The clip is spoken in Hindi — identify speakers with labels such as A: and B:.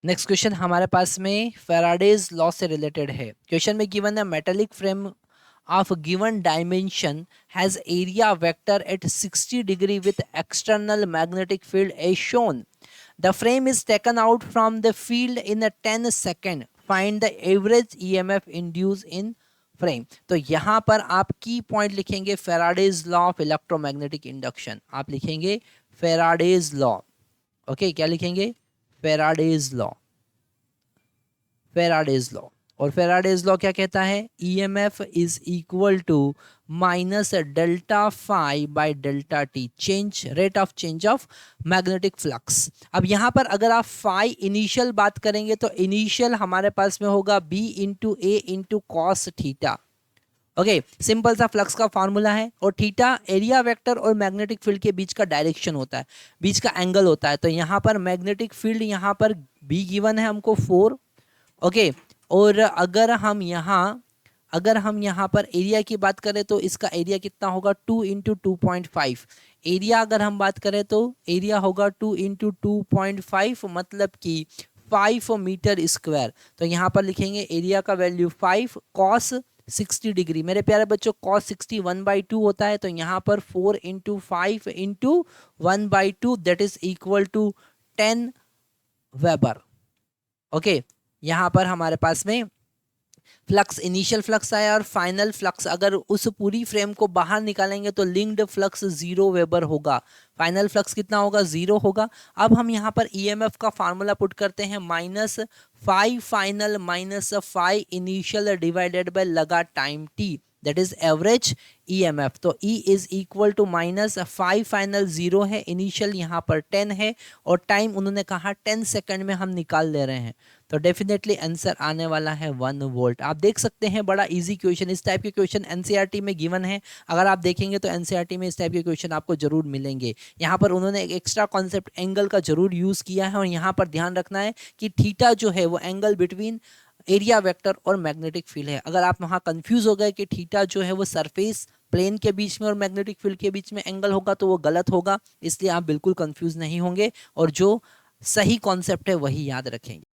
A: नेक्स्ट क्वेश्चन हमारे पास में फैराडेज लॉ से रिलेटेड है। क्वेश्चन में गिवन है metallic frame of given dimension has area vector at 60 degree with external magnetic field as shown. The frame is taken out from the field in 10 second. Find the average EMF induce in frame. तो यहाँ पर आप की पॉइंट लिखेंगे Faraday's law of electromagnetic induction. आप लिखेंगे फैराडेज लॉ। ओके, क्या लिखेंगे? Faraday's law. Faraday's law. और फैराडेज लॉ क्या कहता है? EMF is equal to minus delta phi by delta T, change rate of change of magnetic flux. अब यहां पर अगर आप फाई इनिशियल बात करेंगे तो इनिशियल हमारे पास में होगा B into A into cos theta. Okay, simple सा फ्लक्स का फॉर्मूला है। और थीटा एरिया वेक्टर और मैग्नेटिक फील्ड के बीच का डायरेक्शन होता है, बीच का एंगल होता है। तो यहाँ पर मैग्नेटिक फील्ड यहाँ पर बी गिवन है हमको 4। ओके, और अगर हम यहाँ पर एरिया की बात करें तो इसका एरिया कितना होगा? 2 इंटू 2.5। एरिया अगर हम बात करें तो एरिया होगा 2 इंटू 2.5, मतलब कि 5 मीटर स्क्वायर। तो यहाँ पर लिखेंगे एरिया का वैल्यू 5 कॉस 60 डिग्री। मेरे प्यारे बच्चों, कॉस 60 1/2 होता है। तो यहाँ पर 4 into 5 into 1/2 that is equal to 10 weber. Okay, यहाँ पर हमारे पास में फ्लक्स, इनिशियल फ्लक्स आया और फाइनल फ्लक्स अगर उस पूरी फ्रेम को बाहर निकालेंगे तो लिंक्ड फ्लक्स 0 वेबर होगा। फाइनल फ्लक्स कितना होगा? 0 होगा। अब हम यहाँ पर ईएमएफ का फार्मूला पुट करते हैं, minus 5 final minus 5 initial divided by लगा time T, that is average EMF. तो E is equal to minus 5 final 0 है, इनिशियल यहाँ पर 10 है और टाइम उन्होंने कहा 10 सेकंड में हम निकाल ले रहे हैं। तो डेफिनेटली आंसर आने वाला है 1 वोल्ट। आप देख सकते हैं बड़ा इजी क्वेश्चन। इस टाइप के क्वेश्चन एनसीईआरटी में गिवन है। अगर आप देखेंगे तो एनसीईआरटी में इस टाइप के क्वेश्चन आपको जरूर मिलेंगे। यहाँ पर उन्होंने एक एक्स्ट्रा कॉन्सेप्ट एंगल का जरूर यूज किया है और यहाँ पर ध्यान रखना है कि थीटा जो है वो एंगल बिटवीन एरिया वेक्टर और मैग्नेटिक फील्ड है। अगर आप वहाँ कंफ्यूज हो गए कि थीटा जो है वो सरफेस प्लेन के बीच में और मैग्नेटिक फील्ड के बीच में एंगल होगा तो वो गलत होगा। इसलिए आप बिल्कुल कंफ्यूज नहीं होंगे और जो सही कॉन्सेप्ट है वही याद रखेंगे।